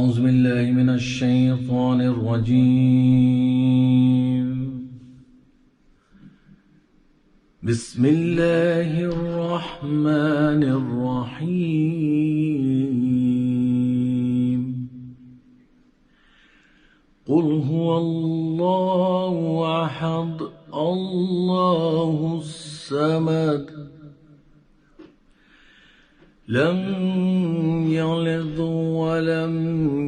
أعوذ بالله من الشيطان الرجيم. بسم الله الرحمن الرحيم. قل هو الله أحد الله الصمد لم يلد ولم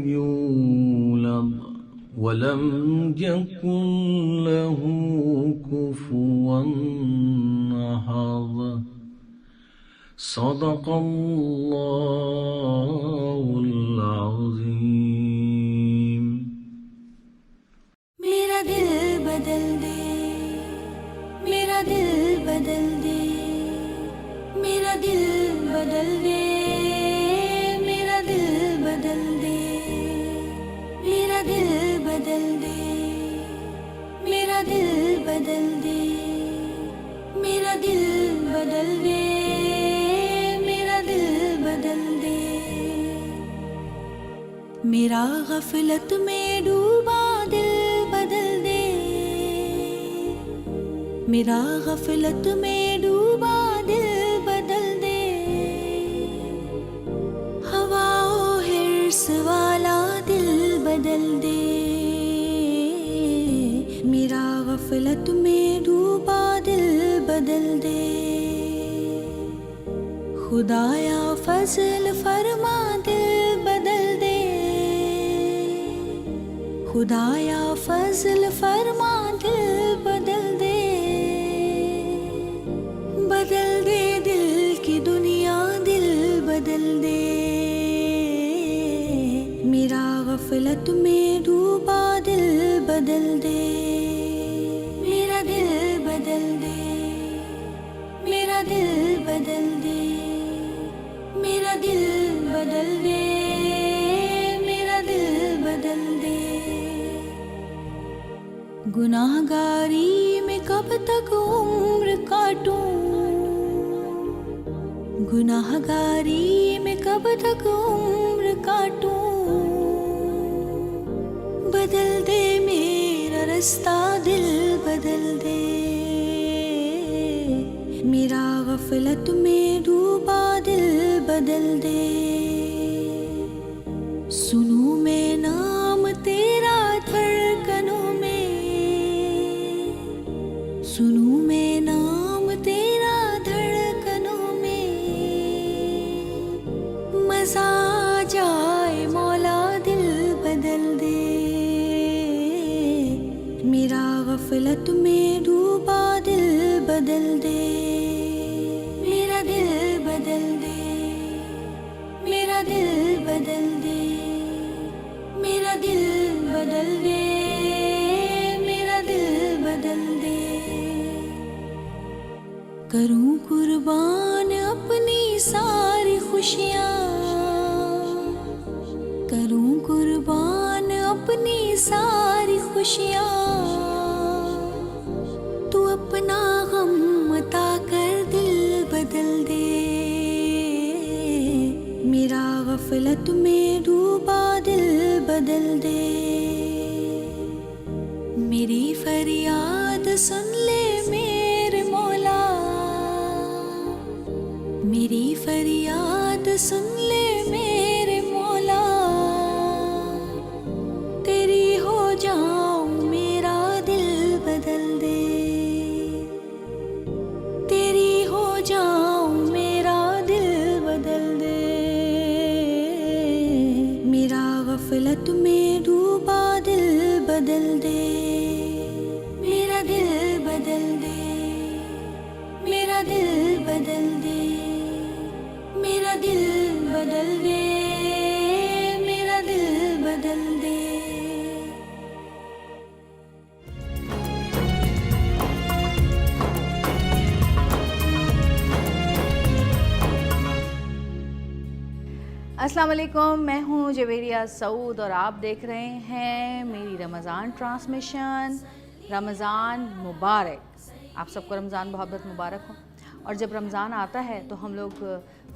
يولد ولم يكن له كفوا أحد. صدق الله العظيم. میرا دل بدل دے، میرا دل بدل دے، میرا دل بدل دے، میرا دل بدل دے، میرا دل بدل دے، میرا دل بدل دے، میرا دل بدل دے، میرا دل بدل دے. میرا غفلت میں ڈوبا دل بدل دے، میرا غفلت میں ڈوبا دل بدل دے. ہوا و حرص والا دل بدل دے، میرا غفلت میں ڈوبا دل بدل دے. خدایا فضل فرما دل بدل دے، خدایا فضل فرما دل بدل دے. بدل دے دل کی دنیا دل بدل دے، میرا غفلت میں ڈوبا دل بدل دے. میرا دل بدل دے، میرا دل بدل دے، میرا دل بدل دے، میرا دل بدل دے. گناہ گاری میں کب تک عمر کاٹوں، گناہ گاری میں کب تک عمر کاٹوں. بدل دے میرا رستہ دل بدل دے، میرا غفلت میں ڈوبا دل بدل دے. سنوں میں نام تیرا دھڑکنوں میں، سنوں میں نام تیرا دھڑکنوں میں. مزہ آ جائے مولا دل بدل دے، میرا غفلت میں ڈوبا دل بدل دے. میرا دل بدل دے، میرا دل بدل دے، میرا دل بدل دے، میرا دل بدل دے. کروں قربان اپنی ساری خوشیاں، کروں قربان اپنی ساری خوشیاں. تو اپنا غم عطا کر دل بدل دے، میرا غفلت میں ڈوبا دل بدل دے. میری فریاد سن لے میرے مولا، میری فریاد سن لے میرے مولا. تیری ہو جاؤں میرا دل بدل دے، تیری ہو جاؤں میرا دل بدل دے. میرا غفلت میں ڈوبا دل بدل دے، میرا دل بدل دے، میرا دل بدل دے، میرا دل بدل دے، میرا دل بدل دے. السلام علیکم، میں ہوں جویریہ سعود اور آپ دیکھ رہے ہیں میری رمضان ٹرانسمیشن. رمضان مبارک، آپ سب کو رمضان بہت بہت مبارک ہو. اور جب رمضان آتا ہے تو ہم لوگ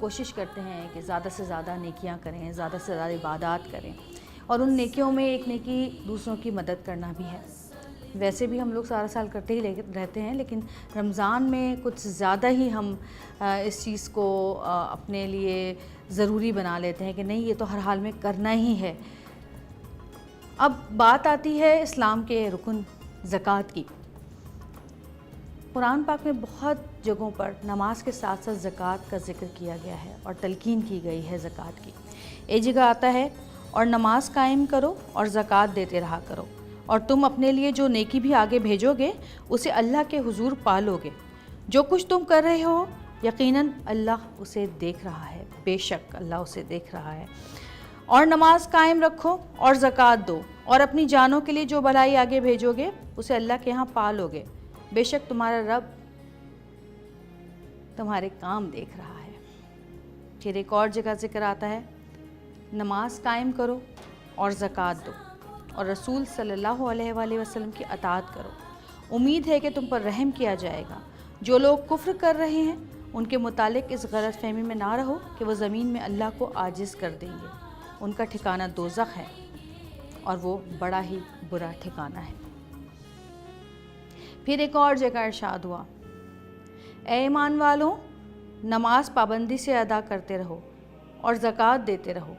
کوشش کرتے ہیں کہ زیادہ سے زیادہ نیکیاں کریں، زیادہ سے زیادہ عبادات کریں. اور ان نیکیوں میں ایک نیکی دوسروں کی مدد کرنا بھی ہے. ویسے بھی ہم لوگ سارا سال کرتے ہی رہتے ہیں، لیکن رمضان میں کچھ زیادہ ہی ہم اس چیز کو اپنے لیے ضروری بنا لیتے ہیں کہ نہیں یہ تو ہر حال میں کرنا ہی ہے. اب بات آتی ہے اسلام کے رکن زکوٰۃ کی. قرآن پاک میں بہت جگہوں پر نماز کے ساتھ ساتھ زکوٰۃ کا ذکر کیا گیا ہے اور تلقین کی گئی ہے زکوٰۃ کی. ایک جگہ آتا ہے اور نماز قائم کرو اور زکوٰۃ دیتے رہا کرو، اور تم اپنے لیے جو نیکی بھی آگے بھیجو گے اسے اللہ کے حضور پالو گے. جو کچھ تم کر رہے ہو یقیناً اللہ اسے دیکھ رہا ہے، بے شک اللہ اسے دیکھ رہا ہے. اور نماز قائم رکھو اور زکوٰۃ دو، اور اپنی جانوں کے لیے جو بھلائی آگے بھیجو گے اسے اللہ کے ہاں پالو گے. بے شک تمہارا رب تمہارے کام دیکھ رہا ہے. پھر ایک اور جگہ ذکر آتا ہے نماز قائم کرو اور زکوٰۃ دو اور رسول صلی اللہ علیہ وآلہ وسلم کی اطاعت کرو. امید ہے کہ تم پر رحم کیا جائے گا. جو لوگ کفر کر رہے ہیں ان کے متعلق اس غلط فہمی میں نہ رہو کہ وہ زمین میں اللہ کو عاجز کر دیں گے. ان کا ٹھکانہ دوزخ ہے اور وہ بڑا ہی برا ٹھکانہ ہے. پھر ایک اور جگہ ارشاد ہوا اے ایمان والوں، نماز پابندی سے ادا کرتے رہو اور زکوٰۃ دیتے رہو.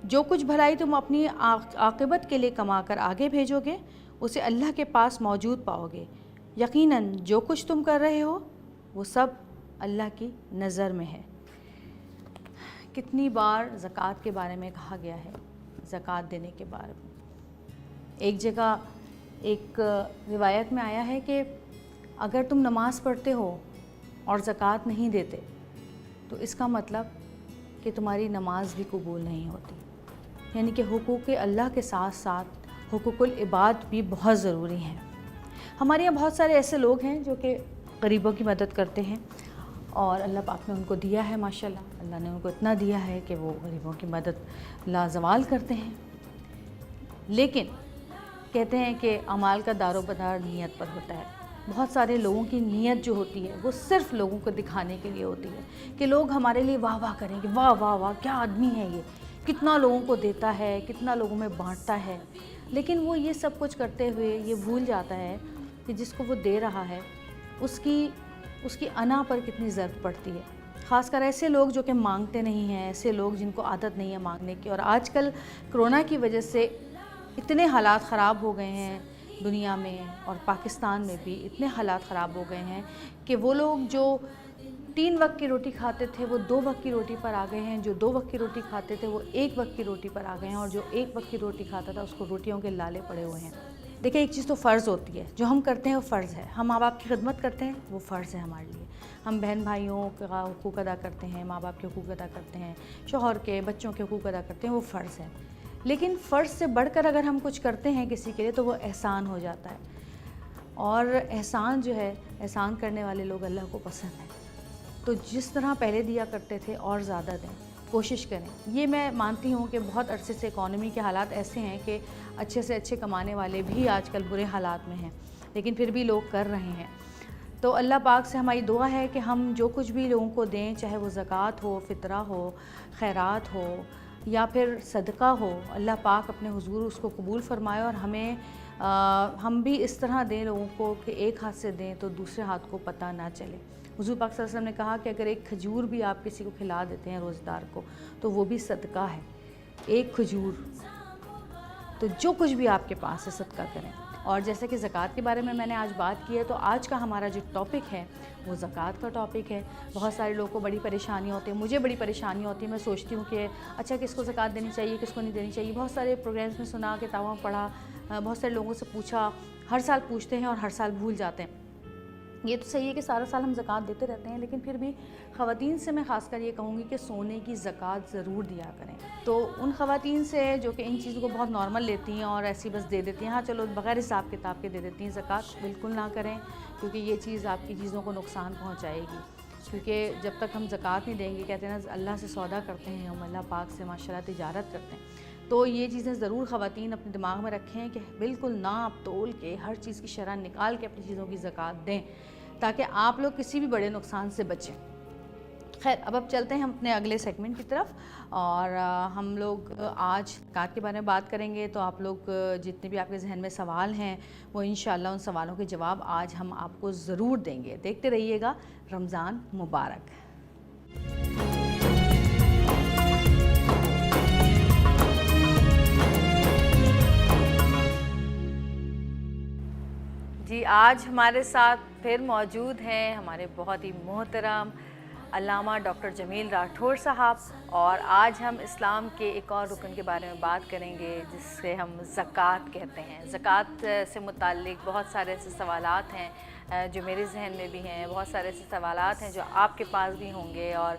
جو کچھ بھلائی تم اپنی عاقبت کے لیے کما کر آگے بھیجو گے اسے اللہ کے پاس موجود پاؤ گے. یقیناً جو کچھ تم کر رہے ہو وہ سب اللہ کی نظر میں ہے. کتنی بار زکوٰۃ کے بارے میں کہا گیا ہے، زکوٰۃ دینے کے بارے میں. ایک جگہ ایک روایت میں آیا ہے کہ اگر تم نماز پڑھتے ہو اور زکوٰۃ نہیں دیتے تو اس کا مطلب کہ تمہاری نماز بھی قبول نہیں ہوتی. یعنی کہ حقوق اللہ کے ساتھ ساتھ حقوق العباد بھی بہت ضروری ہیں. ہمارے یہاں بہت سارے ایسے لوگ ہیں جو کہ غریبوں کی مدد کرتے ہیں اور اللہ پاک نے ان کو دیا ہے، ماشاءاللہ اللہ نے ان کو اتنا دیا ہے کہ وہ غریبوں کی مدد لازوال کرتے ہیں. لیکن کہتے ہیں کہ اعمال کا دار و مدار نیت پر ہوتا ہے. بہت سارے لوگوں کی نیت جو ہوتی ہے وہ صرف لوگوں کو دکھانے کے لیے ہوتی ہے کہ لوگ ہمارے لیے واہ واہ کریں کہ واہ واہ واہ کیا آدمی ہے یہ، کتنا لوگوں کو دیتا ہے، کتنا لوگوں میں بانٹتا ہے. لیکن وہ یہ سب کچھ کرتے ہوئے یہ بھول جاتا ہے کہ جس کو وہ دے رہا ہے اس کی انا پر کتنی ضرب پڑتی ہے. خاص کر ایسے لوگ جو کہ مانگتے نہیں ہیں، ایسے لوگ جن کو عادت نہیں ہے مانگنے کی. اور آج کل کرونا کی وجہ سے اتنے حالات خراب ہو گئے ہیں دنیا میں اور پاکستان میں بھی اتنے حالات خراب ہو گئے ہیں کہ وہ لوگ جو 3 وقت کی روٹی کھاتے تھے وہ 2 وقت کی روٹی پر آ گئے ہیں. جو 2 وقت کی روٹی کھاتے تھے وہ 1 وقت کی روٹی پر آ گئے ہیں، اور جو 1 وقت کی روٹی کھاتا تھا اس کو روٹیوں کے لالے پڑے ہوئے ہیں. دیکھیں ایک چیز تو فرض ہوتی ہے، جو ہم کرتے ہیں وہ فرض ہے. ہم ماں باپ کی خدمت کرتے ہیں وہ فرض ہے ہمارے لیے. ہم بہن بھائیوں کا حقوق ادا کرتے ہیں، ماں باپ کے حقوق ادا کرتے ہیں، شوہر کے بچوں کے حقوق ادا کرتے ہیں، وہ فرض ہے. لیکن فرض سے بڑھ کر اگر ہم کچھ کرتے ہیں کسی کے لیے تو وہ احسان ہو جاتا ہے. اور احسان جو ہے، احسان کرنے والے لوگ اللہ کو پسند ہیں. تو جس طرح پہلے دیا کرتے تھے اور زیادہ دیں، کوشش کریں. یہ میں مانتی ہوں کہ بہت عرصے سے اکانومی کے حالات ایسے ہیں کہ اچھے سے اچھے کمانے والے بھی آج کل برے حالات میں ہیں، لیکن پھر بھی لوگ کر رہے ہیں. تو اللہ پاک سے ہماری دعا ہے کہ ہم جو کچھ بھی لوگوں کو دیں، چاہے وہ زکوٰۃ ہو، فطرہ ہو، خیرات ہو یا پھر صدقہ ہو، اللہ پاک اپنے حضور اس کو قبول فرمائے اور ہم بھی اس طرح دیں لوگوں کو کہ ایک ہاتھ سے دیں تو دوسرے ہاتھ کو پتہ نہ چلے. حضور پاک صلی اللہ علیہ وسلم نے کہا کہ اگر ایک کھجور بھی آپ کسی کو کھلا دیتے ہیں روزہ دار کو تو وہ بھی صدقہ ہے. ایک کھجور. تو جو کچھ بھی آپ کے پاس ہے صدقہ کریں. اور جیسے کہ زکوٰۃ کے بارے میں نے آج بات کی ہے، تو آج کا ہمارا جو ٹاپک ہے وہ زکوٰۃ کا ٹاپک ہے. بہت سارے لوگوں کو بڑی پریشانی ہوتی ہے، مجھے بڑی پریشانی ہوتی ہے. میں سوچتی ہوں کہ اچھا کس کو زکوٰۃ دینی چاہیے، کس کو نہیں دینی چاہیے. بہت سارے پروگرامس میں سنا، کتابوں پڑھا، بہت سارے لوگوں سے پوچھا. ہر سال پوچھتے ہیں اور ہر سال بھول جاتے ہیں. یہ تو صحیح ہے کہ سارا سال ہم زکوٰۃ دیتے رہتے ہیں، لیکن پھر بھی خواتین سے میں خاص کر یہ کہوں گی کہ سونے کی زکوٰۃ ضرور دیا کریں. تو ان خواتین سے جو کہ ان چیزوں کو بہت نارمل لیتی ہیں اور ایسی بس دے دیتی ہیں، ہاں چلو بغیر حساب کتاب کے دے دیتی ہیں، زکوٰۃ بالکل نہ کریں، کیونکہ یہ چیز آپ کی چیزوں کو نقصان پہنچائے گی. کیونکہ جب تک ہم زکوٰۃ نہیں دیں گے، کہتے ہیں نا اللہ سے سودا کرتے ہیں ہم، اللہ پاک سے ماشاءاللہ تجارت کرتے ہیں. تو یہ چیزیں ضرور خواتین اپنے دماغ میں رکھیں کہ بالکل ناپ تول کے ہر چیز کی شرح نکال کے اپنی چیزوں کی زکوٰۃ دیں، تاکہ آپ لوگ کسی بھی بڑے نقصان سے بچیں. خیر اب چلتے ہیں ہم اپنے اگلے سیگمنٹ کی طرف، اور ہم لوگ آج زکوٰۃ کے بارے میں بات کریں گے. تو آپ لوگ جتنے بھی آپ کے ذہن میں سوال ہیں وہ انشاءاللہ ان سوالوں کے جواب آج ہم آپ کو ضرور دیں گے. دیکھتے رہیے گا رمضان مبارک. جی آج ہمارے ساتھ پھر موجود ہیں ہمارے بہت ہی محترم علامہ ڈاکٹر جمیل راٹھور صاحب، اور آج ہم اسلام کے ایک اور رکن کے بارے میں بات کریں گے جس سے ہم زکوٰۃ کہتے ہیں. زکوٰۃ سے متعلق بہت سارے ایسے سوالات ہیں جو میرے ذہن میں بھی ہیں، بہت سارے ایسے سوالات ہیں جو آپ کے پاس بھی ہوں گے، اور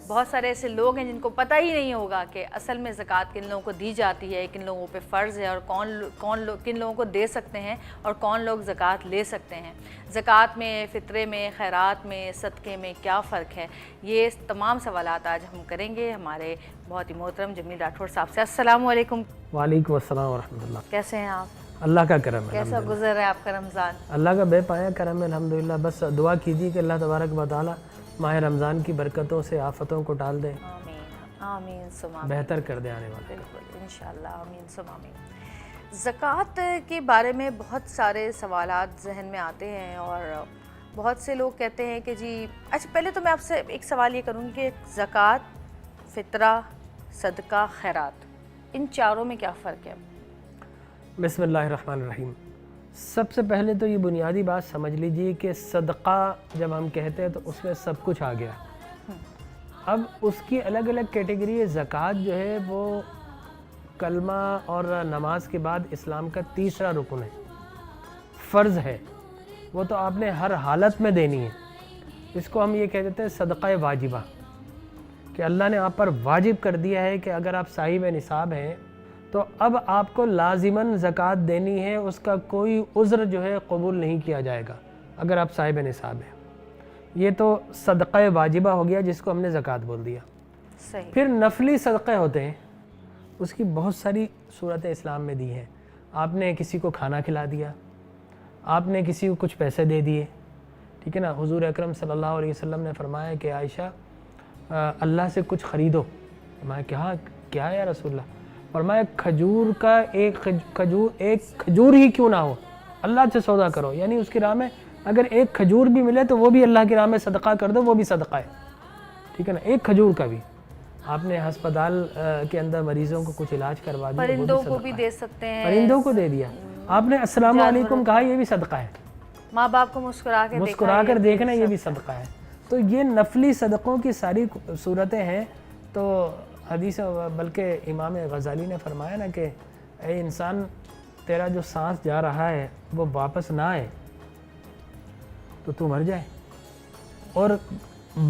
بہت سارے ایسے لوگ ہیں جن کو پتہ ہی نہیں ہوگا کہ اصل میں زکوٰۃ کن لوگوں کو دی جاتی ہے، کن لوگوں پہ فرض ہے، اور کن لوگوں کو دے سکتے ہیں اور کون لوگ زکوٰۃ لے سکتے ہیں. زکوٰۃ میں، فطرے میں، خیرات میں، صدقے میں کیا فرق ہے، یہ تمام سوالات آج ہم کریں گے ہمارے بہت ہی محترم جمیل راٹھور صاحب سے. السلام علیکم. وعلیکم السلام ورحمۃ اللہ. کیسے ہیں آپ؟ اللہ کا کرم ہے. کیسا گزر رہا ہے آپ کا رمضان؟ اللہ کا بے پایا کرم ہے الحمدللہ. بس دعا کیجیے کہ اللہ تبارک و تعالی ماہ رمضان کی برکتوں سے آفتوں کو ٹال دے، آمین آمین ثم آمین، بہتر کر دے آنے والے. بالکل انشاءاللہ آمین ثم آمین. زکوٰۃ کے بارے میں بہت سارے سوالات ذہن میں آتے ہیں، اور بہت سے لوگ کہتے ہیں کہ جی اچھا پہلے تو میں آپ سے ایک سوال یہ کروں گی کہ زکوٰۃ، فطرہ، صدقہ، خیرات، ان چاروں میں کیا فرق ہے؟ بسم اللہ الرحمن الرحیم. سب سے پہلے تو یہ بنیادی بات سمجھ لیجیے کہ صدقہ جب ہم کہتے ہیں تو اس میں سب کچھ آ گیا. اب اس کی الگ الگ کیٹیگری ہے. زکوٰۃ جو ہے وہ کلمہ اور نماز کے بعد اسلام کا تیسرا رکن ہے، فرض ہے، وہ تو آپ نے ہر حالت میں دینی ہے. اس کو ہم یہ کہہ دیتے ہیں صدقہ واجبہ، کہ اللہ نے آپ پر واجب کر دیا ہے کہ اگر آپ صاحب نصاب ہیں تو اب آپ کو لازماً زکوٰۃ دینی ہے. اس کا کوئی عذر جو ہے قبول نہیں کیا جائے گا اگر آپ صاحب نصاب ہیں. یہ تو صدقہ واجبہ ہو گیا جس کو ہم نے زکوٰۃ بول دیا. صحیح. پھر نفلی صدقے ہوتے ہیں، اس کی بہت ساری صورتیں اسلام میں دی ہیں. آپ نے کسی کو کھانا کھلا دیا، آپ نے کسی کو کچھ پیسے دے دیے، ٹھیک ہے نا. حضور اکرم صلی اللہ علیہ وسلم نے فرمایا کہ عائشہ اللہ سے کچھ خریدو. فرمایا کیا ہے یا رسول اللہ؟ فرمایا کھجور کا ایک کھجور ہی کیوں نہ ہو اللہ سے سودا کرو. یعنی اس کی راہ میں اگر ایک کھجور بھی ملے تو وہ بھی اللہ کی راہ میں صدقہ کر دو، وہ بھی صدقہ ہے، ٹھیک ہے نا. ایک کھجور کا بھی. آپ نے ہسپتال کے اندر مریضوں کو کچھ علاج کروا دیا، پرندوں کو بھی دے سکتے ہیں، پرندوں کو دے دیا. آپ نے السلام علیکم کہا، یہ بھی صدقہ ہے. ماں باپ کو مسکرا کر دیکھنا یہ بھی صدقہ ہے. تو یہ نفلی صدقوں کی ساری صورتیں ہیں. تو حدیث، بلکہ امام غزالی نے فرمایا نا کہ اے انسان، تیرا جو سانس جا رہا ہے وہ واپس نہ آئے تو تو مر جائے، اور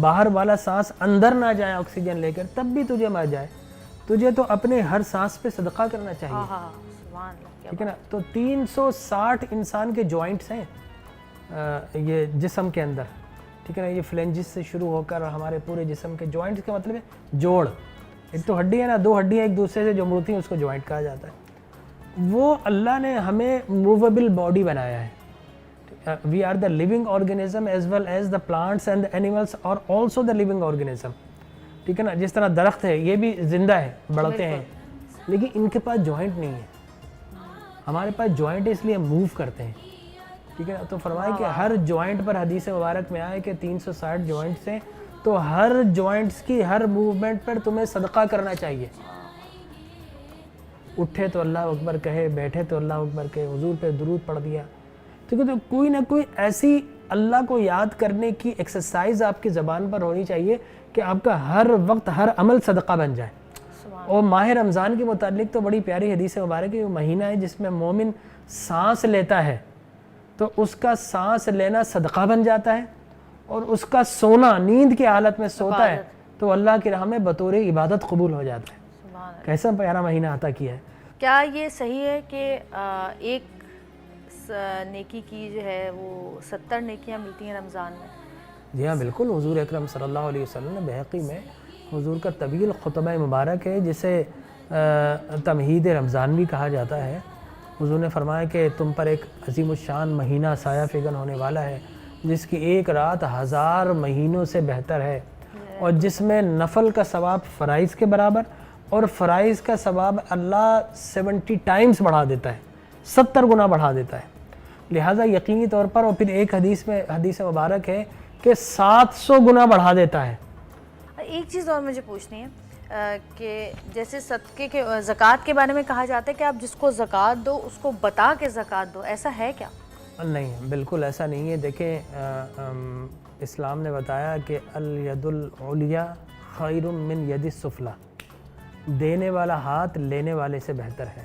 باہر والا سانس اندر نہ جائے آکسیجن لے کر تب بھی تجھے مر جائے. تجھے تو اپنے ہر سانس پہ صدقہ کرنا چاہیے، ٹھیک ہے نا. تو 360 انسان کے جوائنٹس ہیں یہ جسم کے اندر، ٹھیک ہے نا. یہ فلنجز سے شروع ہو کر ہمارے پورے جسم کے جوائنٹس کا مطلب ہے جوڑ. ایک تو ہڈی ہے نا، دو ہڈیاں ایک دوسرے سے جو مڑتی ہیں اس کو جوائنٹ کہا جاتا ہے. وہ اللہ نے ہمیں موویبل باڈی بنایا ہے. We are the living organism as well as the plants and animals اور آلسو دا لیونگ آرگنزم، ٹھیک ہے نا. جس طرح درخت ہے یہ بھی زندہ ہے، بڑھتے ہیں، لیکن ان کے پاس جوائنٹ نہیں ہے. ہمارے پاس جوائنٹ اس لیے موو کرتے ہیں، ٹھیک ہے نا. تو فرمایا کہ ہر جوائنٹ پر حدیث مبارک میں آئے کہ 360 جوائنٹس ہیں، تو ہر جوائنٹس کی ہر موومنٹ پر تمہیں صدقہ کرنا چاہیے. اٹھے تو اللہ اکبر کہے، بیٹھے تو اللہ اکبر کہے، حضور پہ درود پڑھ دیا. ٹھیک ہے. تو کوئی نہ کوئی ایسی اللہ کو یاد کرنے کی ایکسرسائز آپ کی زبان پر ہونی چاہیے کہ آپ کا ہر وقت ہر عمل صدقہ بن جائے. اور ماہ رمضان کے متعلق تو بڑی پیاری حدیث مبارک ہے. وہ مہینہ ہے جس میں مومن سانس لیتا ہے تو اس کا سانس لینا صدقہ بن جاتا ہے، اور اس کا سونا، نیند کی حالت میں سوتا ہے تو اللہ کی راہ میں بطور عبادت قبول ہو جاتا ہے. کیسا پیارا مہینہ عطا کیا ہے. کیا یہ صحیح ہے کہ ایک نیکی کی جو ہے وہ 70 نیکیاں ملتی ہیں رمضان میں؟ جی ہاں بالکل. حضور اکرم صلی اللہ علیہ وسلم نے بحقی میں حضور کا طویل خطبہ مبارک ہے جسے تمہید رمضان بھی کہا جاتا ہے. حضور نے فرمایا کہ تم پر ایک عظیم الشان مہینہ سایہ فگن ہونے والا ہے جس کی ایک رات 1000 مہینوں سے بہتر ہے. اور جس میں نفل کا ثواب فرائض کے برابر اور فرائض کا ثواب اللہ 70 ٹائمز بڑھا دیتا ہے، 70 گنا بڑھا دیتا ہے. لہٰذا یقینی طور پر، اور پھر ایک حدیث مبارک ہے کہ 700 گنا بڑھا دیتا ہے. ایک چیز اور مجھے پوچھنی ہے کہ جیسے صدقے کے زکوٰۃ کے بارے میں کہا جاتا ہے کہ آپ جس کو زکوٰۃ دو اس کو بتا کے زکوٰۃ دو، ایسا ہے کیا؟ نہیں، بالکل ایسا نہیں ہے. دیکھیں اسلام نے بتایا کہ الید العلیٰ خیر من ید السفلیٰ، دینے والا ہاتھ لینے والے سے بہتر ہے.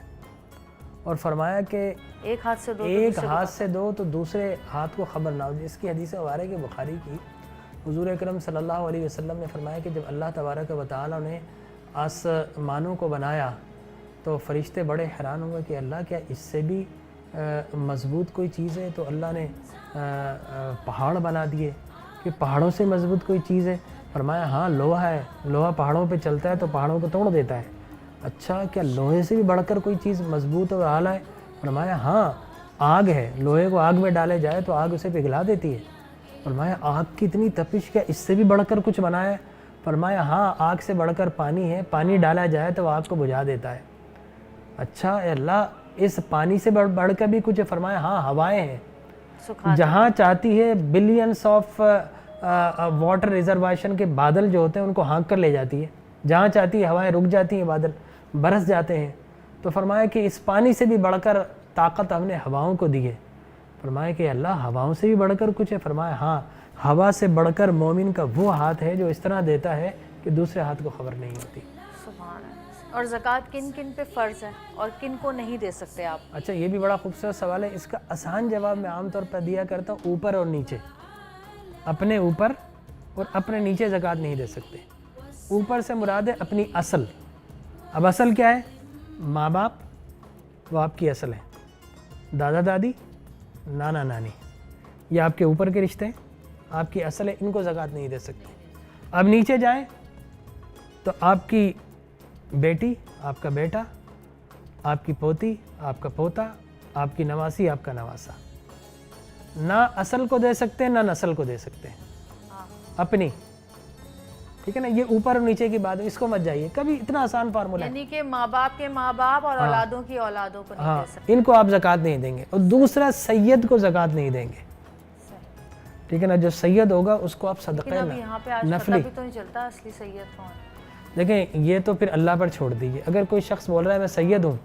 اور فرمایا کہ ایک ہاتھ سے دو تو دوسرے ہاتھ کو خبر نہ ہو. اس کی حدیث مبارک ہے بخاری کی. حضور اکرم صلی اللہ علیہ وسلم نے فرمایا کہ جب اللہ تبارک و تعالیٰ نے آسمانوں کو بنایا تو فرشتے بڑے حیران ہوئے کہ اللہ کیا اس سے بھی مضبوط کوئی چیز ہے؟ تو اللہ نے پہاڑ بنا دیے کہ پہاڑوں سے مضبوط کوئی چیز ہے. فرمایا ہاں لوہا ہے، لوہا پہاڑوں پہ چلتا ہے تو پہاڑوں کو توڑ دیتا ہے. اچھا کیا لوہے سے بھی بڑھ کر کوئی چیز مضبوط اور اعلیٰ ہے؟ فرمایا ہاں آگ ہے، لوہے کو آگ میں ڈالے جائے تو آگ اسے پگھلا دیتی ہے. فرمایا آگ کی اتنی تپش، کیا اس سے بھی بڑھ کر کچھ بنایا ہے؟ فرمایا ہاں آگ سے بڑھ کر پانی ہے، پانی ڈالا جائے تو آگ کو بجھا دیتا ہے. اچھا اے اللہ اس پانی سے بڑھ کر بھی کچھ ہے؟ فرمایا ہاں ہوائیں ہیں، جہاں چاہتی ہے بلینس آف واٹر ریزرویشن کے بادل جو ہوتے ہیں ان کو ہانک کر لے جاتی ہے. جہاں چاہتی ہے ہوائیں رک جاتی ہیں، بادل برس جاتے ہیں. تو فرمایا کہ اس پانی سے بھی بڑھ کر طاقت ہم نے ہواؤں کو دی ہے. فرمایا کہ اللہ ہواؤں سے بھی بڑھ کر کچھ ہے؟ فرمایا ہاں ہوا سے بڑھ کر مومن کا وہ ہاتھ ہے جو اس طرح دیتا ہے کہ دوسرے ہاتھ کو خبر نہیں ہوتی. سبحان اللہ. اور زکوٰۃ کن کن پہ فرض ہے اور کن کو نہیں دے سکتے آپ؟ اچھا یہ بھی بڑا خوبصورت سوال ہے. اس کا آسان جواب میں عام طور پر دیا کرتا ہوں، اوپر اور نیچے. اپنے اوپر اور اپنے نیچے زکوٰۃ نہیں دے سکتے. اوپر سے مراد ہے اپنی اصل. اب اصل کیا ہے؟ ماں باپ وہ آپ کی اصل ہے، دادا دادی، نانا نانی، یہ آپ کے اوپر کے رشتے آپ کی اصل ہے، ان کو زکوٰۃ نہیں دے سکتے. اب نیچے جائیں تو آپ کی بیٹی، آپ کا بیٹا، آپ کی پوتی، آپ کا پوتا، آپ کی نواسی، آپ کا نواسا. نہ اصل کو دے سکتے نہ نسل کو دے سکتے، اپنی. ٹھیک ہے نا، یہ اوپر اور نیچے کی بات ہے، اس کو مت جائیے کبھی. اتنا آسان فارمولہ ہے. یعنی کہ ماں باپ کے ماں باپ اور اولادوں کی اولادوں کو نہیں دے سکتے، ان کو آپ زکوٰۃ نہیں دیں گے. اور دوسرا سید کو زکوٰۃ نہیں دیں گے. ٹھیک ہے نا، جو سید ہوگا اس کو آپ صدقہ نفلی. تو نہیں چلتا اصلی سید کون. دیکھیں یہ تو پھر اللہ پر چھوڑ دیجیے. اگر کوئی شخص بول رہا ہے میں سید ہوں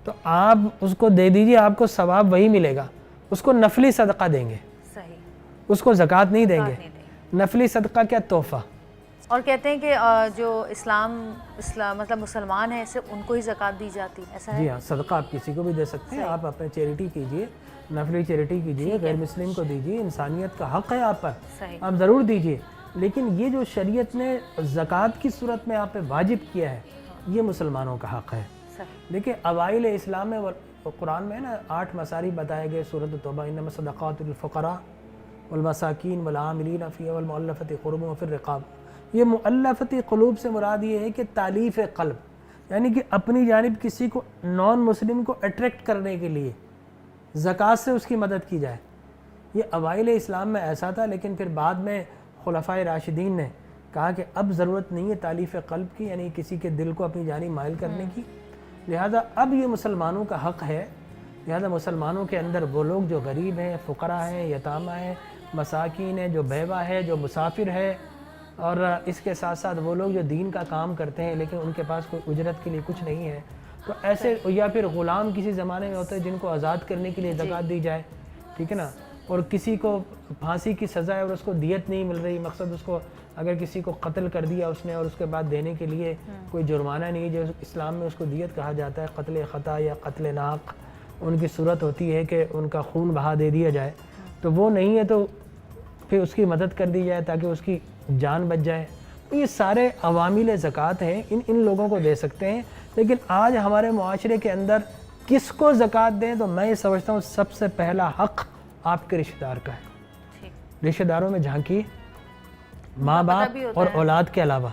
تو آپ اس کو دے دیجیے، آپ کو ثواب وہی ملے گا. اس کو نفلی صدقہ دیں گے، صحیح، اس کو زکوٰۃ نہیں دیں گے. نفلی صدقہ کیا؟ تحفہ. اور کہتے ہیں کہ جو اسلام مطلب مسلمان ہیں صرف ان کو ہی زکوٰۃ دی جاتی ہے، ایسا ہے؟ جی ہاں، صدقہ آپ کسی کو بھی دے سکتے ہیں. آپ اپنے چیریٹی کیجئے، نفلی چیریٹی کیجئے، غیر مسلم کو دیجئے. انسانیت کا حق ہے آپ پر، آپ ضرور دیجئے. لیکن یہ جو شریعت نے زکوٰۃ کی صورت میں آپ پہ واجب کیا ہے، یہ مسلمانوں کا حق ہے. دیکھیں اوائل اسلام میں قرآن میں نا 8 مصاری بتائے گئے. سورۃ توبہ انما الصدقات للفقراء والمساکین والعاملین فیہا والمؤلفۃ قلوبہم وفی الرقاب. یہ مؤلفۃ قلوب سے مراد یہ ہے کہ تالیف قلب، یعنی کہ اپنی جانب کسی کو نان مسلم کو اٹریکٹ کرنے کے لیے زکوٰۃ سے اس کی مدد کی جائے. یہ اوائل اسلام میں ایسا تھا، لیکن پھر بعد میں خلفائے راشدین نے کہا کہ اب ضرورت نہیں ہے تالیف قلب کی، یعنی کسی کے دل کو اپنی جانب مائل کرنے کی. لہذا اب یہ مسلمانوں کا حق ہے. لہذا مسلمانوں کے اندر وہ لوگ جو غریب ہیں، فقراء ہیں، یتامہ ہیں، مساکین ہیں، جو بیوہ ہے، جو مسافر ہے، اور اس کے ساتھ ساتھ وہ لوگ جو دین کا کام کرتے ہیں لیکن ان کے پاس کوئی اجرت کے لیے کچھ نہیں ہے، تو ایسے، یا پھر غلام کسی زمانے میں ہوتے ہیں جن کو آزاد کرنے کے لیے زکوٰۃ دی جائے. ٹھیک ہے نا. اور کسی کو پھانسی کی سزا ہے اور اس کو دیت نہیں مل رہی، مقصد اس کو اگر کسی کو قتل کر دیا اس نے اور اس کے بعد دینے کے لیے کوئی جرمانہ نہیں، جو اسلام میں اس کو دیت کہا جاتا ہے، قتل خطا یا قتل ناق ان کی صورت ہوتی ہے کہ ان کا خون بہا دے دیا جائے، تو وہ نہیں ہے تو پھر اس کی مدد کر دی جائے تاکہ اس کی جان بچ جائے. تو یہ سارے عوامل زکوٰۃ ہیں، ان لوگوں کو دے سکتے ہیں. لیکن آج ہمارے معاشرے کے اندر کس کو زکوٰۃ دیں، تو میں یہ سمجھتا ہوں سب سے پہلا حق آپ کے رشتہ دار کا ہے. رشتہ داروں میں جھانکیے، ماں باپ اور اولاد کے علاوہ.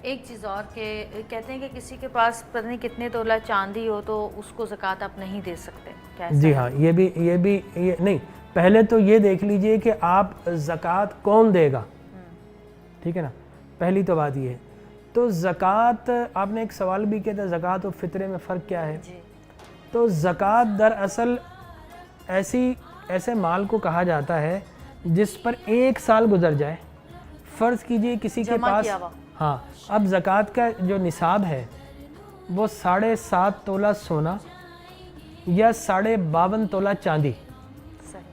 ایک چیز اور کہ کہتے ہیں کہ کسی کے پاس پتہ نہیں کتنے تولہ چاندی ہو تو اس کو زکوٰۃ آپ نہیں دے سکتے. جی ہاں، یہ بھی نہیں. پہلے تو یہ دیکھ لیجئے کہ آپ زکوٰۃ کون دے گا. ٹھیک ہے نا. پہلی تو بات یہ ہے. تو زکوٰۃ، آپ نے ایک سوال بھی کیا تھا زکوٰۃ و فطرے میں فرق کیا ہے. تو زکوٰۃ دراصل ایسے مال کو کہا جاتا ہے جس پر 1 سال گزر جائے. فرض کیجئے کسی کے پاس، ہاں اب زکوٰۃ کا جو نصاب ہے وہ 7.5 تولہ سونا یا 52.5 تولہ چاندی.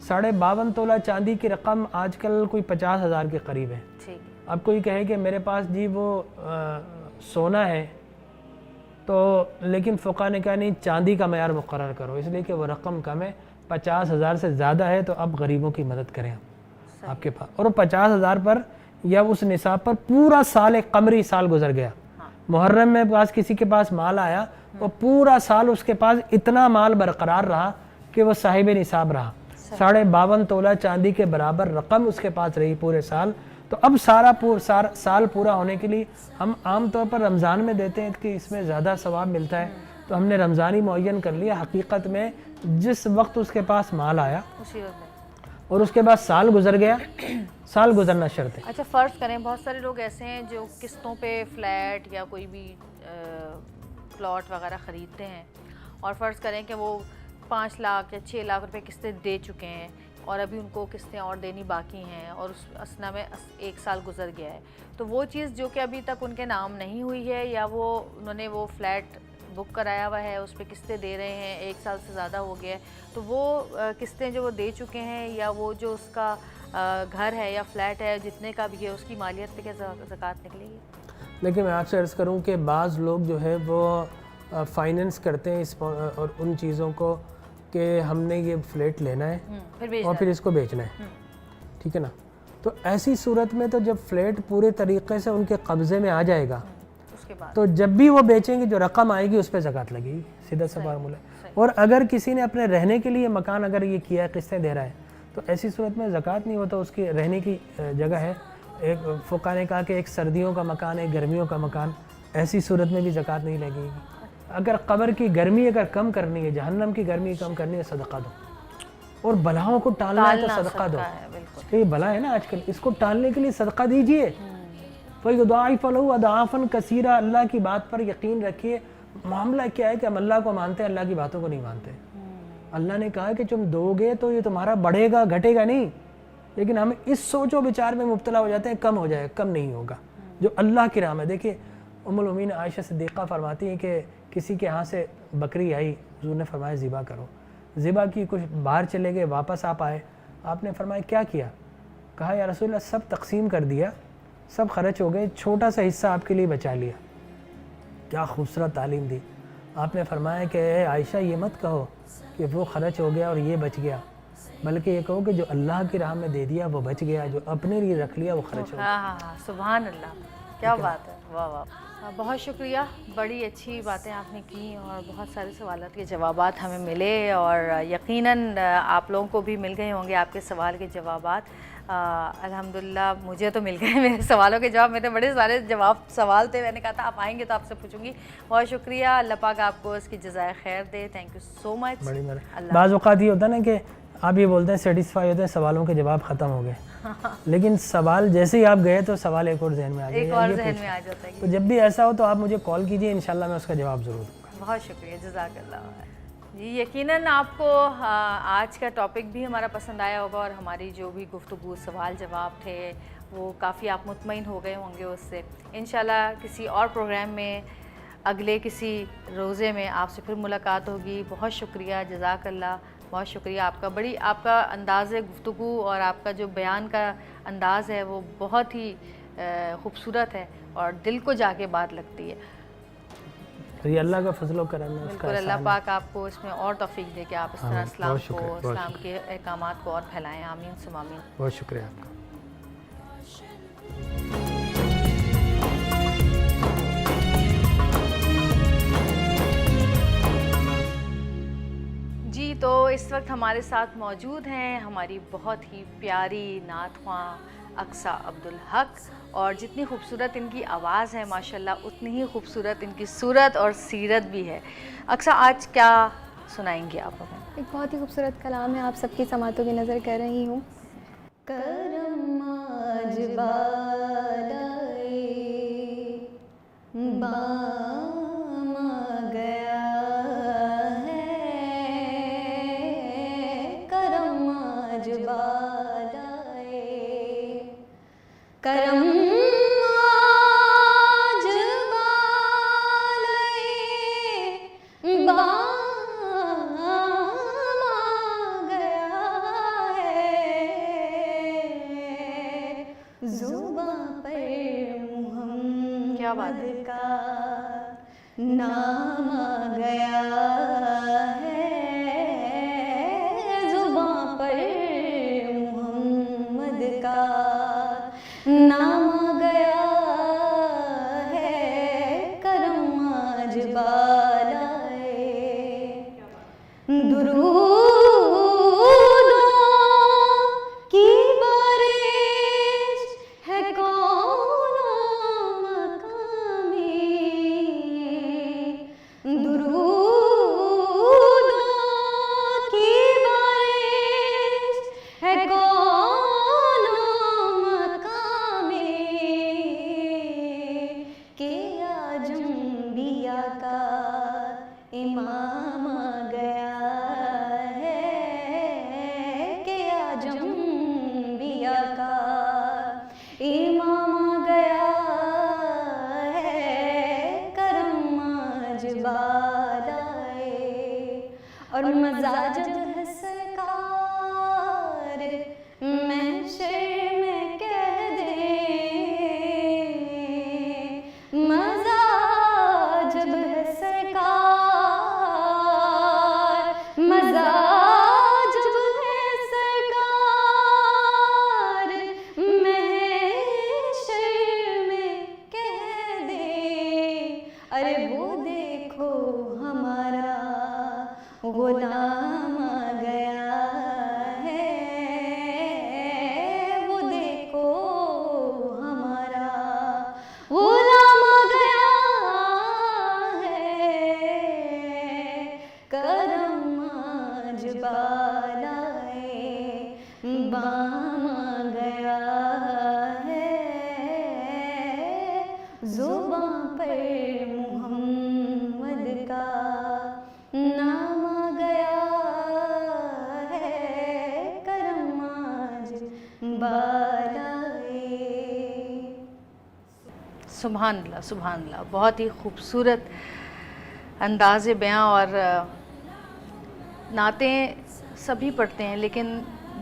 52.5 تولہ چاندی کی رقم آج کل کوئی 50,000 کے قریب ہے. اب کوئی کہے کہ میرے پاس جی وہ سونا ہے تو لیکن فقہ نے کہا نہیں چاندی کا معیار مقرر کرو اس لیے کہ وہ رقم کم ہے، 50,000 سے زیادہ ہے تو اب غریبوں کی مدد کریں آپ کے پاس. اور 50,000 پر یا اس نصاب پر پورا سال، ایک قمری سال گزر گیا. محرم میں پاس کسی کے پاس مال آیا، وہ پورا سال اس کے پاس اتنا مال برقرار رہا کہ وہ صاحب نصاب رہا. 52.5 تولہ چاندی کے برابر رقم اس کے پاس رہی پورے سال. تو اب سال پورا ہونے کے لیے ہم عام طور پر رمضان میں دیتے ہیں کہ اس میں زیادہ ثواب ملتا ہے، تو ہم نے رمضان ہی معین کر لیا. حقیقت میں جس وقت اس کے پاس مال آیا اور اس کے بعد سال گزر گیا، سال گزرنا شرط ہے. اچھا فرض کریں بہت سارے لوگ ایسے ہیں جو قسطوں پہ فلیٹ یا کوئی بھی پلاٹ وغیرہ خریدتے ہیں، اور فرض کریں کہ وہ 5 لاکھ یا 6 لاکھ روپے قسطیں دے چکے ہیں اور ابھی ان کو قسطیں اور دینی باقی ہیں اور اس اسنا میں 1 سال گزر گیا ہے. تو وہ چیز جو کہ ابھی تک ان کے نام نہیں ہوئی ہے یا انہوں نے وہ فلیٹ بک کرایا ہوا ہے، اس پہ قسطیں دے رہے ہیں، 1 سال سے زیادہ ہو گیا ہے، تو وہ قسطیں جو وہ دے چکے ہیں یا وہ جو اس کا گھر ہے یا فلیٹ ہے جتنے کا بھی ہے اس کی مالیت پہ کیا زکوٰۃ نکلے گی؟ لیکن میں آپ سے عرض کروں کہ بعض لوگ جو ہے وہ فائننس کرتے ہیں اور ان چیزوں کو کہ ہم نے یہ فلیٹ لینا ہے اور پھر اس کو بیچنا ہے، ٹھیک ہے نا. تو ایسی صورت میں تو جب فلیٹ پورے طریقے سے ان کے قبضے میں آ جائے گا تو جب بھی وہ بیچیں گے جو رقم آئے گی اس پہ زکوٰۃ لگے گی، سیدھا سا فارمولہ. اور اگر کسی نے اپنے رہنے کے لیے مکان اگر یہ کیا ہے، قسطیں دے رہا ہے، تو ایسی صورت میں زکوٰۃ نہیں ہوتا، اس کی رہنے کی جگہ ہے. ایک فقہ نے کہا کہ ایک سردیوں کا مکان ہے، گرمیوں کا مکان، ایسی صورت میں بھی زکوٰۃ نہیں لگے گی. اگر قبر کی گرمی اگر کم کرنی ہے، جہنم کی گرمی کم کرنی ہے، صدقہ دو. اور بلاؤں کو ٹالنا ہے تو صدقہ دو. یہ بلا ہے نا آج کل، اس کو ٹالنے کے لیے صدقہ دیجئے. فَيُضَاعِفَ لَهُ أَضْعَافًا كَثِيرًا. اللہ کی بات پر یقین رکھیے. معاملہ کیا ہے کہ ہم اللہ کو مانتے ہیں، اللہ کی باتوں کو نہیں مانتے. اللہ نے کہا کہ تم دو گے تو یہ تمہارا بڑھے گا، گھٹے گا نہیں. لیکن ہم اس سوچ و بچار میں مبتلا ہو جاتے ہیں کم ہو جائے، کم نہیں ہوگا. جو اللہ کی راہ میں، دیکھیے ام المؤمنین عائشہ صدیقہ فرماتی ہیں کہ کسی کے ہاں سے بکری آئی، حضور نے فرمایا ذبح کرو. ذبح کی، کچھ باہر چلے گئے، واپس آپ آئے، آپ نے فرمایا کیا کیا؟ کہا یا رسول اللہ سب تقسیم کر دیا، سب خرچ ہو گئے، چھوٹا سا حصہ آپ کے لیے بچا لیا. کیا خوبصورت تعلیم دی. آپ نے فرمایا کہ اے عائشہ یہ مت کہو کہ وہ خرچ ہو گیا اور یہ بچ گیا، بلکہ یہ کہو کہ جو اللہ کی راہ میں دے دیا وہ بچ گیا، جو اپنے لیے رکھ لیا وہ خرچ ہو گیا. ہاں سبحان اللہ، کیا بات ہے، واہ واہ. بہت شکریہ، بڑی اچھی باتیں آپ نے کی اور بہت سارے سوالات کے جوابات ہمیں ملے اور یقیناً آپ لوگوں کو بھی مل گئے ہوں گے آپ کے سوال کے جوابات. الحمدللہ مجھے تو مل گئے میرے سوالوں کے جواب. میرے بڑے سارے سوال تھے، میں نے کہا تھا آپ آئیں گے تو آپ سے پوچھوں گی. بہت شکریہ، اللہ پاک آپ کو اس کی جزائے خیر دے. تھینک یو سو مچ. بعض اوقات یہ ہوتا ہے نا کہ آپ یہ بولتے ہیں سیٹسفائی ہوتے ہیں، سوالوں کے جواب ختم ہو گئے، لیکن سوال جیسے ہی آپ گئے تو سوال ایک اور ذہن میں آ جاتا ہے. تو جب بھی ایسا ہو تو آپ مجھے کال کیجئے، انشاءاللہ میں اس کا جواب ضرور دوں گا. بہت شکریہ، جزاک اللہ. جی یقیناً آپ کو آج کا ٹاپک بھی ہمارا پسند آیا ہوگا اور ہماری جو بھی گفتگو، سوال جواب تھے وہ کافی آپ مطمئن ہو گئے ہوں گے اس سے. انشاءاللہ کسی اور پروگرام میں، اگلے کسی روزے میں آپ سے پھر ملاقات ہوگی. بہت شکریہ، جزاک اللہ. بہت شکریہ آپ کا. آپ کا انداز گفتگو اور آپ کا جو بیان کا انداز ہے وہ بہت ہی خوبصورت ہے اور دل کو جا کے بات لگتی ہے. یہ اللہ کا فضل و کرم ہے. بالکل، اللہ پاک آپ کو اس میں اور توفیق دے کہ آپ اس طرح اسلام کو، اسلام کے احکامات کو اور پھیلائیں. آمین ثم آمین. بہت شکریہ آپ کا. جی تو اس وقت ہمارے ساتھ موجود ہیں ہماری بہت ہی پیاری نعت خواں اقصیٰ عبدالحق، اور جتنی خوبصورت ان کی آواز ہے ماشاءاللہ اتنی ہی خوبصورت ان کی صورت اور سیرت بھی ہے. اقصیٰ آج کیا سنائیں گے آپ ہمیں؟ ایک بہت ہی خوبصورت کلام ہے، آپ سب کی سماعتوں کی نظر کر رہی ہوں. کرم آج بالائے کیا بات ہے. کا نام آ گیا ہے زباں پر محمد کا نام آ گیا ہے کرم آج بالائے درودوں کی بارش ہے کونوں مکان میں درودوں کی بارش ہے کونوں مکان میں کہ آج انبیاء کا امام آ گیا ہے کہ آج انبیاء کا امام آ گیا ہے کرم آج بالائے اور مزاج جب ہے سرکار میں شعر میں کہہ دیں مزاج جب ہے سرکار مزاج جب ہے سرکار میں شعر میں کہہ دیں ارے وہ دیکھو ہمارا غلام آ گیا ہے وہ دیکھو ہمارا غلام آ گیا ہے کرم آج بالائے بام آ گیا ہے زباں پر محمد کا نام آ گیا ہے کرم آج بالائے. سبحان اللہ سبحان اللہ. بہت ہی خوبصورت انداز بیاں. اور نعتیں سبھی پڑھتے ہیں لیکن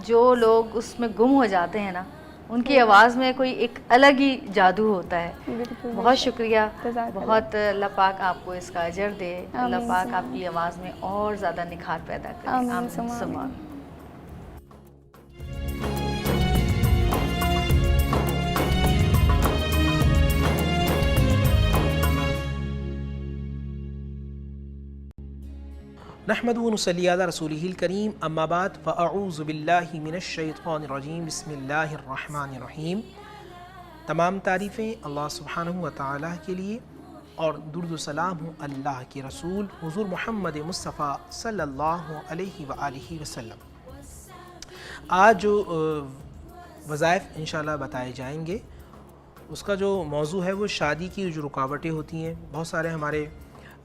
جو لوگ اس میں گم ہو جاتے ہیں نا ان کی آواز میں کوئی ایک الگ ہی جادو ہوتا ہے. بالکل بہت شکریہ. جزاک اللہ. بہت اللہ پاک آپ کو اس کا اجر دے. اللہ آمین. پاک آپ کی آواز میں اور زیادہ نکھار پیدا کرے. آمین. آمین. ثم آمین. ثم آمین. نحمد و نصلی علی رسولہ الکریم اما بعد فاعوذ باللہ من الشیطان الرجیم بسم اللہ الرحمن الرحیم. تمام تعریفیں اللہ سبحانہ و تعالیٰ کے لیے اور درود و سلام ہوں اللہ کے رسول حضور محمد مصطفیٰ صلی اللہ علیہ وآلہ وسلم. آج جو وظائف انشاءاللہ بتائے جائیں گے اس کا جو موضوع ہے وہ شادی کی جو رکاوٹیں ہوتی ہیں. بہت سارے ہمارے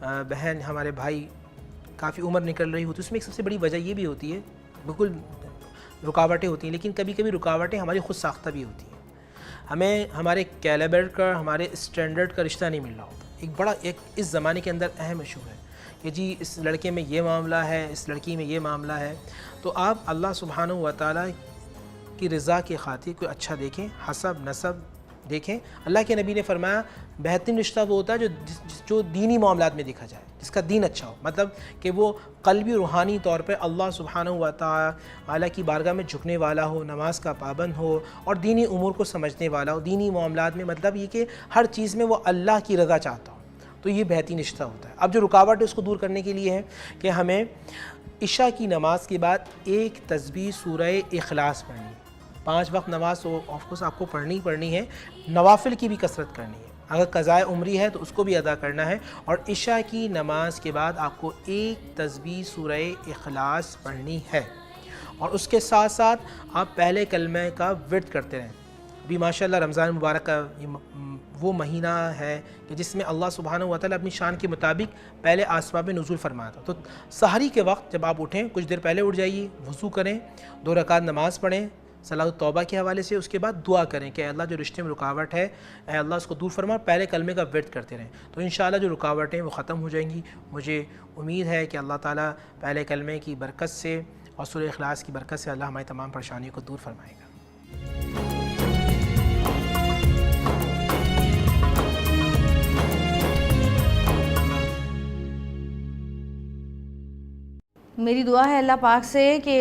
بہن ہمارے بھائی کافی عمر نکل رہی ہوتی ہے. اس میں ایک سب سے بڑی وجہ یہ بھی ہوتی ہے بالکل رکاوٹیں ہوتی ہیں لیکن کبھی کبھی رکاوٹیں ہماری خود ساختہ بھی ہوتی ہیں. ہمیں ہمارے کیلیبر کا ہمارے اسٹینڈرڈ کا رشتہ نہیں مل رہا ہوتا. ایک اس زمانے کے اندر اہم ایشو ہے کہ جی اس لڑکے میں یہ معاملہ ہے اس لڑکی میں یہ معاملہ ہے. تو آپ اللہ سبحانہ و تعالیٰ کی رضا کی خاطر کوئی اچھا دیکھیں. حسب نسب دیکھیں. اللہ کے نبی نے فرمایا بہترین رشتہ وہ ہوتا ہے جو دینی معاملات میں دیکھا جائے جس کا دین اچھا ہو. مطلب کہ وہ قلبی روحانی طور پہ اللہ سبحانہ و تعالیٰ کی بارگاہ میں جھکنے والا ہو نماز کا پابند ہو اور دینی امور کو سمجھنے والا ہو. دینی معاملات میں مطلب یہ کہ ہر چیز میں وہ اللہ کی رضا چاہتا ہو تو یہ بہترین رشتہ ہوتا ہے. اب جو رکاوٹ ہے اس کو دور کرنے کے لیے ہے کہ ہمیں عشاء کی نماز کے بعد ایک تسبیح سورہ اخلاص پڑھنی ہے. 5 وقت نماز آف کورس آپ کو پڑھنی ہے. نوافل کی بھی کثرت کرنی ہے. اگر قضاء عمری ہے تو اس کو بھی ادا کرنا ہے. اور عشاء کی نماز کے بعد آپ کو ایک تسبیح سورہ اخلاص پڑھنی ہے. اور اس کے ساتھ ساتھ آپ پہلے کلمہ کا ورد کرتے رہیں. ابھی ماشاءاللہ رمضان مبارک کا وہ مہینہ ہے کہ جس میں اللہ سبحانہ و تعالیٰ اپنی شان کے مطابق پہلے اسباب نزول فرمایا تھا. تو سحری کے وقت جب آپ اٹھیں کچھ دیر پہلے اٹھ جائیے, وضو کریں, 2 رکعت نماز پڑھیں صلاۃ التوبہ کے حوالے سے. اس کے بعد دعا کریں کہ اے اللہ جو رشتے میں رکاوٹ ہے اے اللہ اس کو دور فرما. پہلے کلمے کا ورد کرتے رہیں تو انشاءاللہ جو رکاوٹیں وہ ختم ہو جائیں گی. مجھے امید ہے کہ اللہ تعالیٰ پہلے کلمے کی برکت سے اور سورہ اخلاص کی برکت سے اللہ ہماری تمام پریشانیوں کو دور فرمائے گا. میری دعا ہے اللہ پاک سے کہ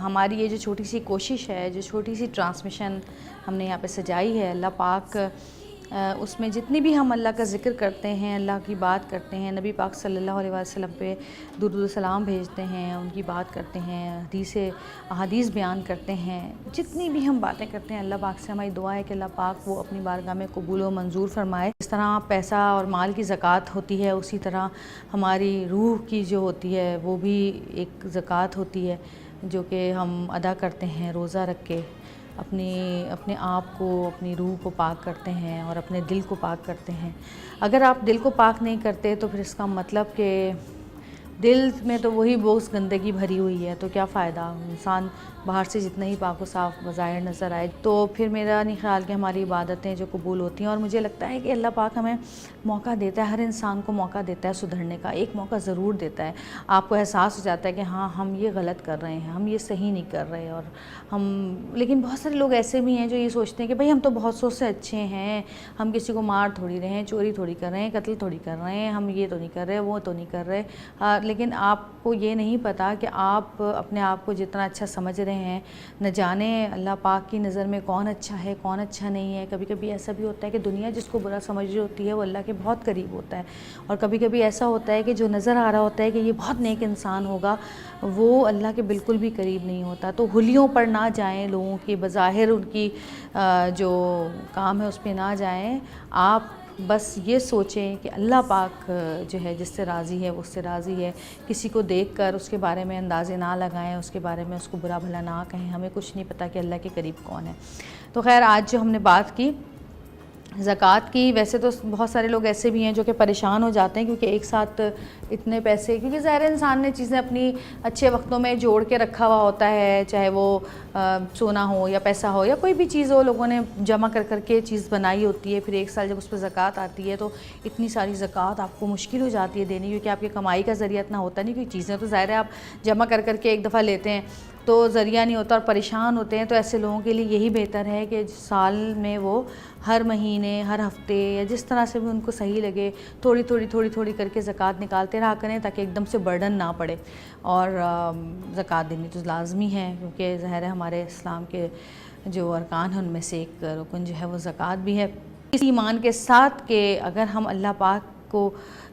ہماری یہ جو چھوٹی سی کوشش ہے، جو چھوٹی سی ٹرانسمیشن ہم نے یہاں پہ سجائی ہے، اللہ پاک اس میں جتنی بھی ہم اللہ کا ذکر کرتے ہیں، اللہ کی بات کرتے ہیں، نبی پاک صلی اللہ علیہ وسلم پہ درود و سلام بھیجتے ہیں، ان کی بات کرتے ہیں، احادیث بیان کرتے ہیں، جتنی بھی ہم باتیں کرتے ہیں، اللہ پاک سے ہماری دعا ہے کہ اللہ پاک وہ اپنی بارگاہ میں قبول و منظور فرمائے۔ جس طرح پیسہ اور مال کی زکوٰۃ ہوتی ہے، اسی طرح ہماری روح کی جو ہوتی ہے وہ بھی ایک زکوٰۃ ہوتی ہے جو کہ ہم ادا کرتے ہیں روزہ رکھ کے، اپنے آپ کو، اپنی روح کو پاک کرتے ہیں اور اپنے دل کو پاک کرتے ہیں۔ اگر آپ دل کو پاک نہیں کرتے تو پھر اس کا مطلب کہ دل میں تو وہی بوس گندگی بھری ہوئی ہے، تو کیا فائدہ؟ انسان باہر سے جتنا ہی پاک و صاف بظاہر نظر آئے تو پھر میرا نہیں خیال کہ ہماری عبادتیں جو قبول ہوتی ہیں۔ اور مجھے لگتا ہے کہ اللہ پاک ہمیں موقع دیتا ہے، ہر انسان کو موقع دیتا ہے سدھرنے کا، ایک موقع ضرور دیتا ہے۔ آپ کو احساس ہو جاتا ہے کہ ہاں ہم یہ غلط کر رہے ہیں، ہم یہ صحیح نہیں کر رہے، اور لیکن بہت سارے لوگ ایسے بھی ہیں جو یہ سوچتے ہیں کہ بھئی ہم تو بہت سو سے اچھے ہیں، ہم کسی کو مار تھوڑی رہے ہیں، چوری تھوڑی کر رہے ہیں، قتل تھوڑی کر رہے ہیں، ہم یہ تو نہیں کر رہے، وہ تو نہیں کر رہے۔ لیکن آپ کو یہ نہیں پتا کہ آپ اپنے آپ کو جتنا اچھا سمجھ رہے ہیں، نہ جانے اللہ پاک کی نظر میں کون اچھا ہے کون اچھا نہیں ہے۔ کبھی کبھی ایسا بھی ہوتا ہے کہ دنیا جس کو برا سمجھ رہی ہوتی ہے وہ اللہ کے بہت قریب ہوتا ہے، اور کبھی کبھی ایسا ہوتا ہے کہ جو نظر آ رہا ہوتا ہے کہ یہ بہت نیک انسان ہوگا، وہ اللہ کے بالکل بھی قریب نہیں ہوتا۔ تو حلیوں پر نہ جائیں، لوگوں کی بظاہر ان کی جو کام ہے اس پہ نہ جائیں۔ آپ بس یہ سوچیں کہ اللہ پاک جو ہے جس سے راضی ہے وہ اس سے راضی ہے۔ کسی کو دیکھ کر اس کے بارے میں اندازے نہ لگائیں، اس کے بارے میں اس کو برا بھلا نہ کہیں، ہمیں کچھ نہیں پتہ کہ اللہ کے قریب کون ہے۔ تو خیر آج جو ہم نے بات کی زکوٰۃ کی، ویسے تو بہت سارے لوگ ایسے بھی ہیں جو کہ پریشان ہو جاتے ہیں کیونکہ ایک ساتھ اتنے پیسے، کیونکہ ظاہر انسان نے چیزیں اپنی اچھے وقتوں میں جوڑ کے رکھا ہوا ہوتا ہے، چاہے وہ سونا ہو یا پیسہ ہو یا کوئی بھی چیز ہو، لوگوں نے جمع کر کے چیز بنائی ہوتی ہے، پھر ایک سال جب اس پہ زکوٰۃ آتی ہے تو اتنی ساری زکوٰۃ آپ کو مشکل ہو جاتی ہے دینی، کیونکہ آپ کی کمائی کا ذریعہ اتنا ہوتا نہیں، کیونکہ چیزیں تو ظاہر ہے آپ جمع کر کے ایک دفعہ لیتے ہیں تو ذریعہ نہیں ہوتا اور پریشان ہوتے ہیں۔ تو ایسے لوگوں کے لیے یہی بہتر ہے کہ سال میں وہ ہر مہینے، ہر ہفتے یا جس طرح سے بھی ان کو صحیح لگے تھوڑی کر کے زکوٰۃ نکالتے رہا کریں، تاکہ ایک دم سے برڈن نہ پڑے۔ اور زکوٰۃ دینی تو لازمی ہے، کیونکہ ظاہر ہے ہمارے اسلام کے جو ارکان ہیں ان میں سے ایک رکن جو ہے وہ زکوٰۃ بھی ہے۔ اس ایمان کے ساتھ کہ اگر ہم اللہ پاک کو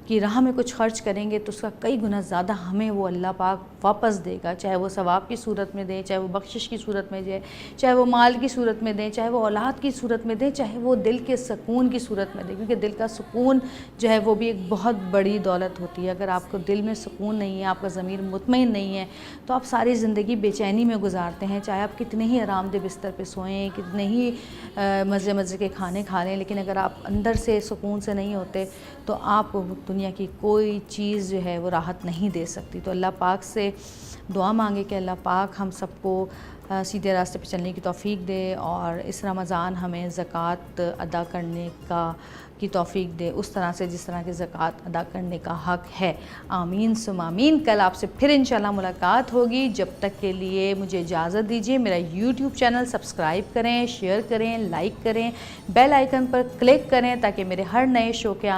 کی راہ میں کچھ خرچ کریں گے تو اس کا کئی گنا زیادہ ہمیں وہ اللہ پاک واپس دے گا، چاہے وہ ثواب کی صورت میں دیں، چاہے وہ بخشش کی صورت میں دیں، چاہے وہ مال کی صورت میں دیں، چاہے وہ اولاد کی صورت میں دیں، چاہے وہ دل کے سکون کی صورت میں دیں، کیونکہ دل کا سکون جو ہے وہ بھی ایک بہت بڑی دولت ہوتی ہے۔ اگر آپ کو دل میں سکون نہیں ہے، آپ کا ضمیر مطمئن نہیں ہے، تو آپ ساری زندگی بے چینی میں گزارتے ہیں، چاہے آپ کتنے ہی آرام دہ بستر پہ سوئیں، کتنے ہی مزے کے کھانے کھا لیں، لیکن اگر آپ اندر سے سکون سے نہیں ہوتے تو آپ کو دنیا کی کوئی چیز جو ہے وہ راحت نہیں دے سکتی۔ تو اللہ پاک سے دعا مانگے کہ اللہ پاک ہم سب کو سیدھے راستے پہ چلنے کی توفیق دے، اور اس رمضان ہمیں زکوٰۃ ادا کرنے کی توفیق دے اس طرح سے جس طرح کی زکوٰۃ ادا کرنے کا حق ہے۔ آمین ثم آمین۔ کل آپ سے پھر انشاءاللہ ملاقات ہوگی، جب تک کے لیے مجھے اجازت دیجیے۔ میرا یوٹیوب چینل سبسکرائب کریں، شیئر کریں، لائک کریں، بیل آئیکن پر کلک کریں تاکہ میرے ہر نئے شو کے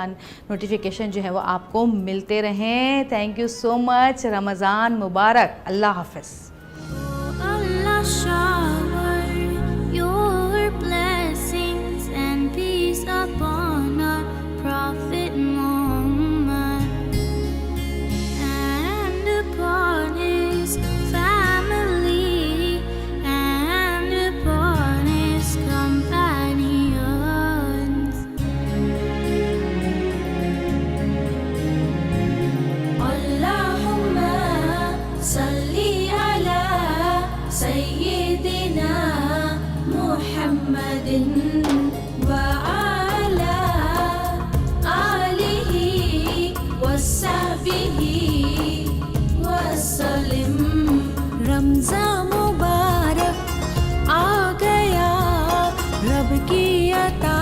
نوٹیفیکیشن جو ہے وہ آپ کو ملتے رہیں۔ تھینک یو سو مچ۔ رمضان مبارک۔ اللہ حافظ۔ Allah shower your blessings and peace upon our Prophet Muhammad and upon his family and upon his companions. Allahumma salli ala سيدنا محمد وعلى آله وصحبه وسلم۔ رمضان مبارک آ گیا، رب کی عطا،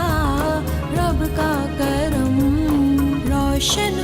رب کا کرم، روشن